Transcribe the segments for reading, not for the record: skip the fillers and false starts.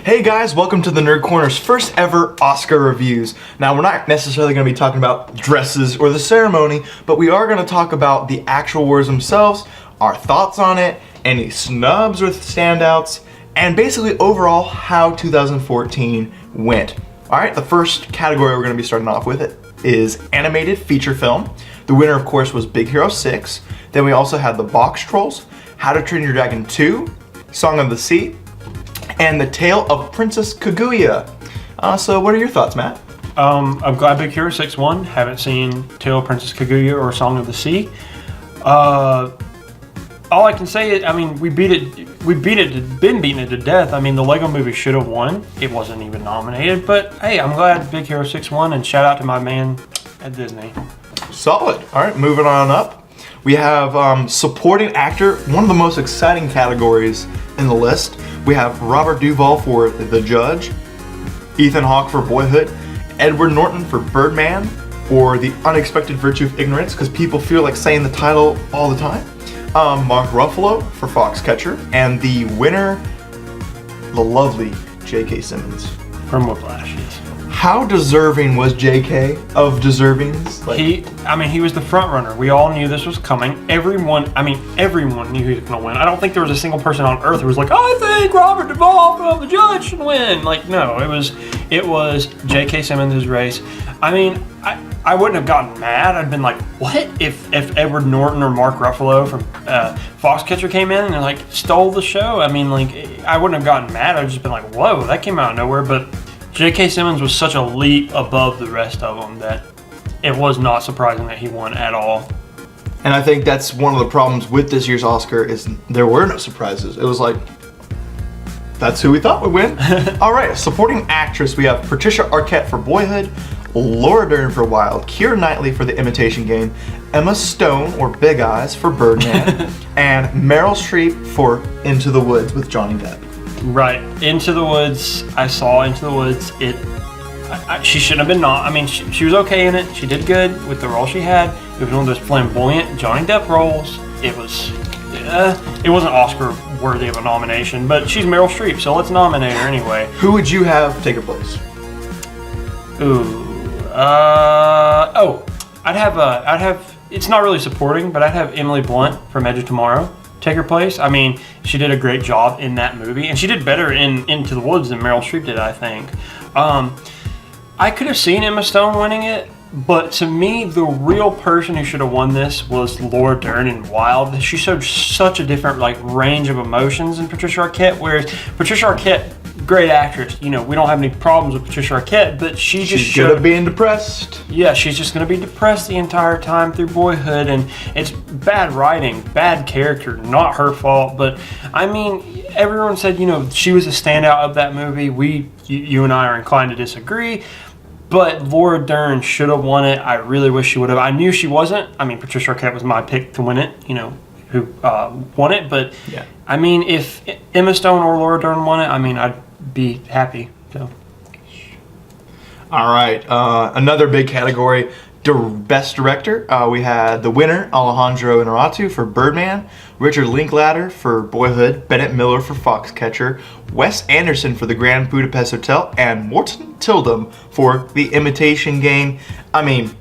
Hey guys, welcome to the Nerd Corner's first ever Oscar reviews. Now, we're not necessarily going to be talking about dresses or the ceremony, but we are going to talk about the actual awards themselves, our thoughts on it, any snubs or standouts, and basically overall how 2014 went. Alright, the first category we're going to be starting off with is animated feature film. The winner, of course, was Big Hero 6. Then we also had The Box Trolls, How to Train Your Dragon 2, Song of the Sea, and The Tale of Princess Kaguya. So what are your thoughts, Matt? I'm glad Big Hero 6 won. Haven't seen Tale of Princess Kaguya or Song of the Sea. All I can say is, I mean, we've been beating it to death. I mean, the Lego Movie should have won. It wasn't even nominated, but hey, I'm glad Big Hero 6 won, and shout out to my man at Disney. Solid. All right, moving on up. We have supporting actor, one of the most exciting categories in the list. We have Robert Duvall for The Judge, Ethan Hawke for Boyhood, Edward Norton for Birdman, or The Unexpected Virtue of Ignorance, because people feel like saying the title all the time. Mark Ruffalo for Foxcatcher, and the winner, the lovely J.K. Simmons. From Whiplash, yes. How deserving was J.K. of deservings? He was the front runner. We all knew this was coming. Everyone knew he was going to win. I don't think there was a single person on earth who was like, I think Robert Duvall from The Judge should win. Like, no, it was J.K. Simmons' race. I mean, I wouldn't have gotten mad. I'd been like, what? If Edward Norton or Mark Ruffalo from Foxcatcher came in and like stole the show, I mean, like, I wouldn't have gotten mad. I'd just been like, whoa, that came out of nowhere. But J.K. Simmons was such a leap above the rest of them that it was not surprising that he won at all. And I think that's one of the problems with this year's Oscar is there were no surprises. It was like, that's who we thought would win. All right, supporting actress, we have Patricia Arquette for Boyhood, Laura Dern for Wild, Keira Knightley for The Imitation Game, Emma Stone, or Big Eyes, for Birdman, and Meryl Streep for Into the Woods with Johnny Depp. Right, Into the Woods. I saw Into the Woods. She shouldn't have been not. I mean, she was okay in it. She did good with the role she had. It was one of those flamboyant Johnny Depp roles. It wasn't Oscar worthy of a nomination, but she's Meryl Streep, so let's nominate her anyway. Who would you have take her place? I'd have. It's not really supporting, but I'd have Emily Blunt from Edge of Tomorrow take her place. I mean, she did a great job in that movie, and she did better in Into the Woods than Meryl Streep did, I think. I could have seen Emma Stone winning it, but to me, the real person who should have won this was Laura Dern in Wild. She showed such a different range of emotions than Patricia Arquette, whereas Patricia Arquette, great actress. You know, we don't have any problems with Patricia Arquette, but she's good at being depressed. Yeah, she's just going to be depressed the entire time through Boyhood, and it's bad writing, bad character, not her fault. But I mean, everyone said, you know, she was a standout of that movie. You and I are inclined to disagree, but Laura Dern should have won it. I really wish she would have. I knew she wasn't. I mean, Patricia Arquette was my pick to win it, you know, who won it. But yeah. I mean, if Emma Stone or Laura Dern won it, I mean, I'd be happy. So. All right, another big category, Best Director. We had the winner, Alejandro Inarritu for Birdman, Richard Linklater for Boyhood, Bennett Miller for Foxcatcher, Wes Anderson for The Grand Budapest Hotel, and Morton Tildum for The Imitation Game. I mean,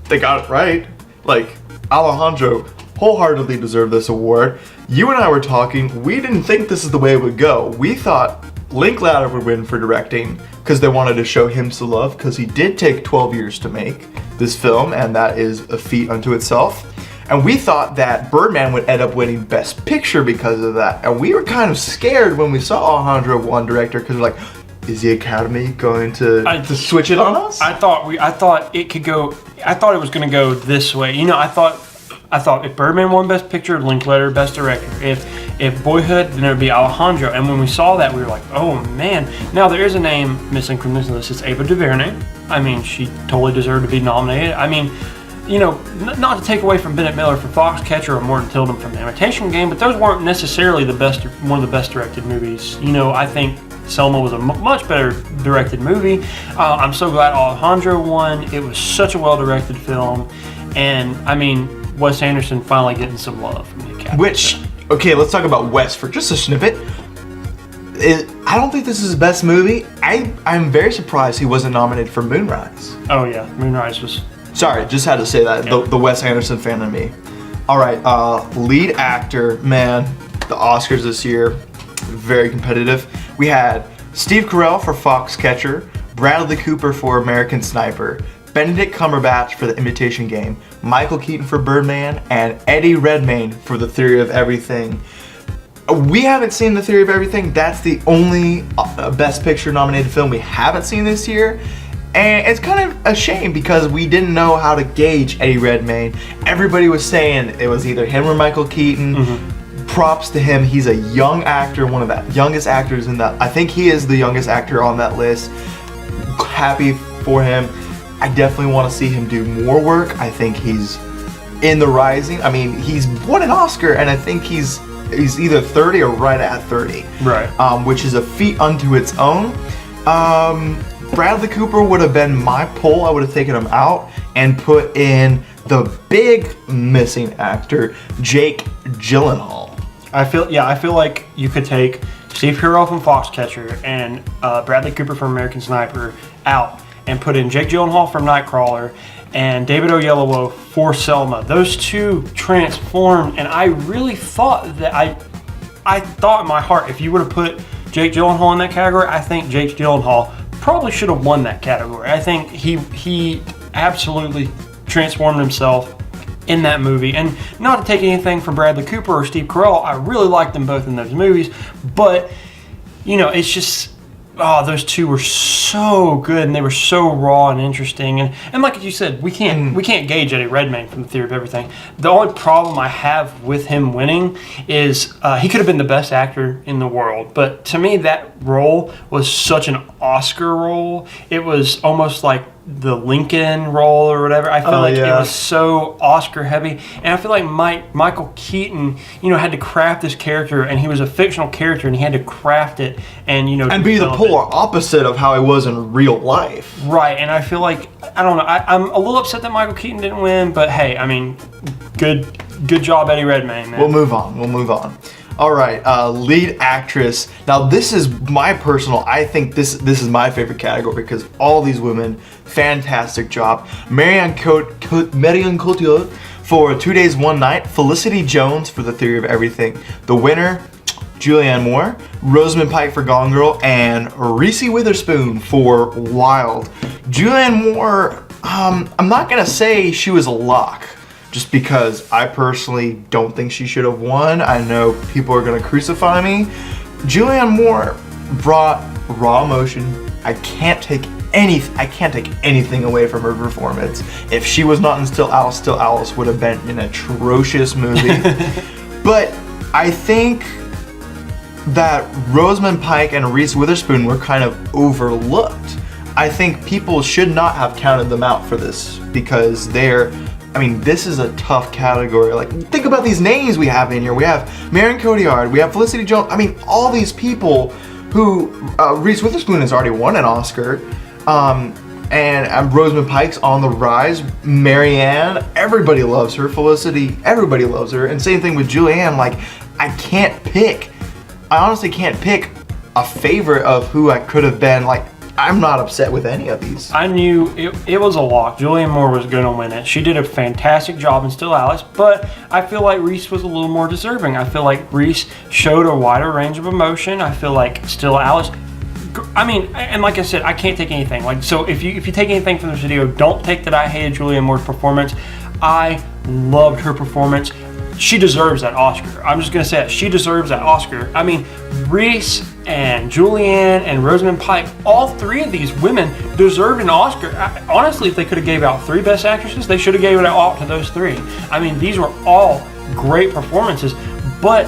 they got it right. Like, Alejandro wholeheartedly deserved this award. You and I were talking, we didn't think this is the way it would go. We thought Linklater would win for directing because they wanted to show him some love, because he did take 12 years to make this film, and that is a feat unto itself. And we thought that Birdman would end up winning Best Picture because of that. And we were kind of scared when we saw Alejandro won director, because we're like, is the Academy going to switch it on us? I thought it was going to go this way. You know, I thought if Birdman won Best Picture, Linklater Best Director. If Boyhood, then it would be Alejandro. And when we saw that, we were like, oh man. Now there is a name missing from this list. It's Ava DuVernay. I mean, she totally deserved to be nominated. I mean, you know, not to take away from Bennett Miller for Foxcatcher or Morton Tildum from The Imitation Game, but those weren't necessarily one of the best directed movies. You know, I think Selma was a much better directed movie. I'm so glad Alejandro won. It was such a well-directed film. And, I mean, Wes Anderson finally getting some love from the Academy. Okay, let's talk about Wes for just a snippet. I don't think this is his best movie. I'm very surprised he wasn't nominated for Moonrise. Oh yeah, Moonrise was. Sorry, just had to say that. Yeah. The Wes Anderson fan in me. All right, lead actor, man, the Oscars this year, very competitive. We had Steve Carell for Foxcatcher, Bradley Cooper for American Sniper, Benedict Cumberbatch for The Imitation Game, Michael Keaton for Birdman, and Eddie Redmayne for The Theory of Everything. We haven't seen The Theory of Everything. That's the only Best Picture nominated film we haven't seen this year. And it's kind of a shame because we didn't know how to gauge Eddie Redmayne. Everybody was saying it was either him or Michael Keaton. Mm-hmm. Props to him. He's a young actor, one of the youngest actors in that. I think he is the youngest actor on that list. Happy for him. I definitely want to see him do more work. I think he's in the rising. I mean, he's won an Oscar, and I think he's either 30 or right at 30. Right. Which is a feat unto its own. Bradley Cooper would have been my pull. I would have taken him out and put in the big missing actor, Jake Gyllenhaal. I feel like you could take Steve Carell from Foxcatcher and Bradley Cooper from American Sniper out and put in Jake Gyllenhaal from Nightcrawler and David Oyelowo for Selma. Those two transformed, and I really thought that I thought in my heart, if you would have put Jake Gyllenhaal in that category, I think Jake Gyllenhaal probably should have won that category. I think he absolutely transformed himself in that movie. And not to take anything from Bradley Cooper or Steve Carell, I really liked them both in those movies, but it's just those two were so good and they were so raw and interesting. And like you said, we can't gauge Eddie Redmayne from The Theory of Everything. The only problem I have with him winning is he could have been the best actor in the world. But to me, that role was such an Oscar role. It was almost like the Lincoln role or whatever. I feel it was so Oscar heavy, and I feel like Michael Keaton, had to craft this character, and he was a fictional character, and he had to craft it, and and be the polar opposite of how he was in real life. Right, and I feel like I don't know. I'm a little upset that Michael Keaton didn't win, but hey, I mean, good job, Eddie Redmayne, man. We'll move on. All right, lead actress. Now this is my personal. I think this is my favorite category because all these women, fantastic job. Marion Cotillard for 2 Days, One Night. Felicity Jones for The Theory of Everything. The winner, Julianne Moore. Rosamund Pike for Gone Girl, and Reese Witherspoon for Wild. Julianne Moore. I'm not gonna say she was a lock, just because I personally don't think she should have won. I know people are gonna crucify me. Julianne Moore brought raw emotion. I can't take anything away from her performance. If she was not in Still Alice would have been an atrocious movie. But I think that Rosamund Pike and Reese Witherspoon were kind of overlooked. I think people should not have counted them out for this because this is a tough category. Like, think about these names we have in here. We have Marion Cotillard, we have Felicity Jones. All these people who, Reese Witherspoon has already won an Oscar, and Rosamund Pike's on the rise. Marianne, everybody loves her. Felicity, everybody loves her. And same thing with Julianne. I honestly can't pick a favorite of who I could have been. I'm not upset with any of these. I knew it was a lock. Julianne Moore was going to win it. She did a fantastic job in Still Alice, but I feel like Reese was a little more deserving. I feel like Reese showed a wider range of emotion. I feel like Still Alice, and like I said, I can't take anything. So if you take anything from this video, don't take that I hated Julianne Moore's performance. I loved her performance. She deserves that Oscar. I'm just going to say it. She deserves that Oscar. Reese and Julianne and Rosamund Pike, all three of these women deserved an Oscar. Honestly, if they could have gave out 3 Best Actresses, they should have gave it out to those 3. These were all great performances, but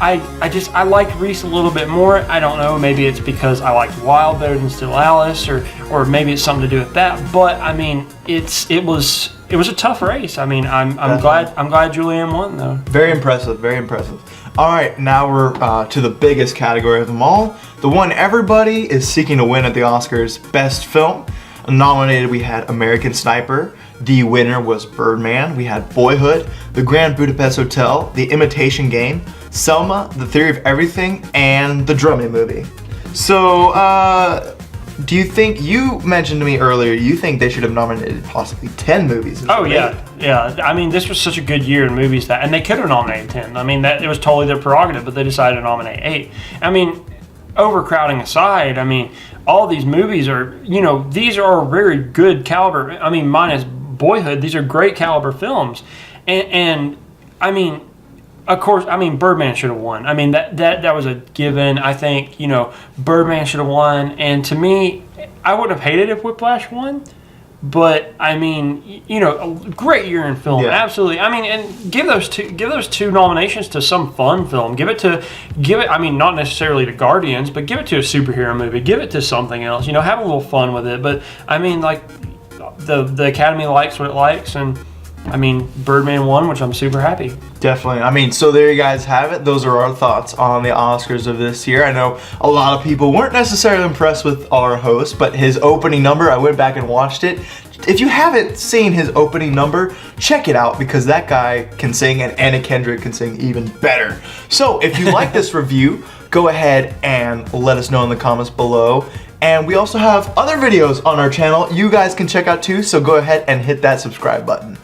I liked Reese a little bit more. I don't know, maybe it's because I liked Wild better than Still Alice, or maybe it's something to do with that. But it was a tough race. I'm glad Julianne won though. Very impressive. All right, now we're to the biggest category of them all, the one everybody is seeking to win at the Oscars, Best Film. Nominated we had American Sniper, The winner was Birdman. We had Boyhood, The Grand Budapest Hotel, The Imitation Game, Selma, The Theory of Everything, and The Drummond Movie. So, do you think, you mentioned to me earlier, you think they should have nominated possibly 10 movies? Oh yeah. I mean, this was such a good year in movies and they could have nominated 10. I mean, that it was totally their prerogative, but they decided to nominate 8. I mean, overcrowding aside, I mean, all these movies are, these are very good caliber. I mean, minus Boyhood, these are great caliber films, and I mean, of course, I mean, Birdman should have won. I mean, that was a given. I think, Birdman should have won, and to me, I would have hated if Whiplash won. But I mean, a great year in film, absolutely. I mean, and give those two nominations to some fun film. Give it. I mean, not necessarily to Guardians, but give it to a superhero movie. Give it to something else. Have a little fun with it. But I mean, like the Academy likes what it likes, and I mean, Birdman won, which I'm super happy. Definitely. I mean, so there you guys have it. Those are our thoughts on the Oscars of this year. I know a lot of people weren't necessarily impressed with our host, but his opening number, I went back and watched it. If you haven't seen his opening number, check it out because that guy can sing and Anna Kendrick can sing even better. So if you like this review, go ahead and let us know in the comments below. And we also have other videos on our channel you guys can check out too, so go ahead and hit that subscribe button.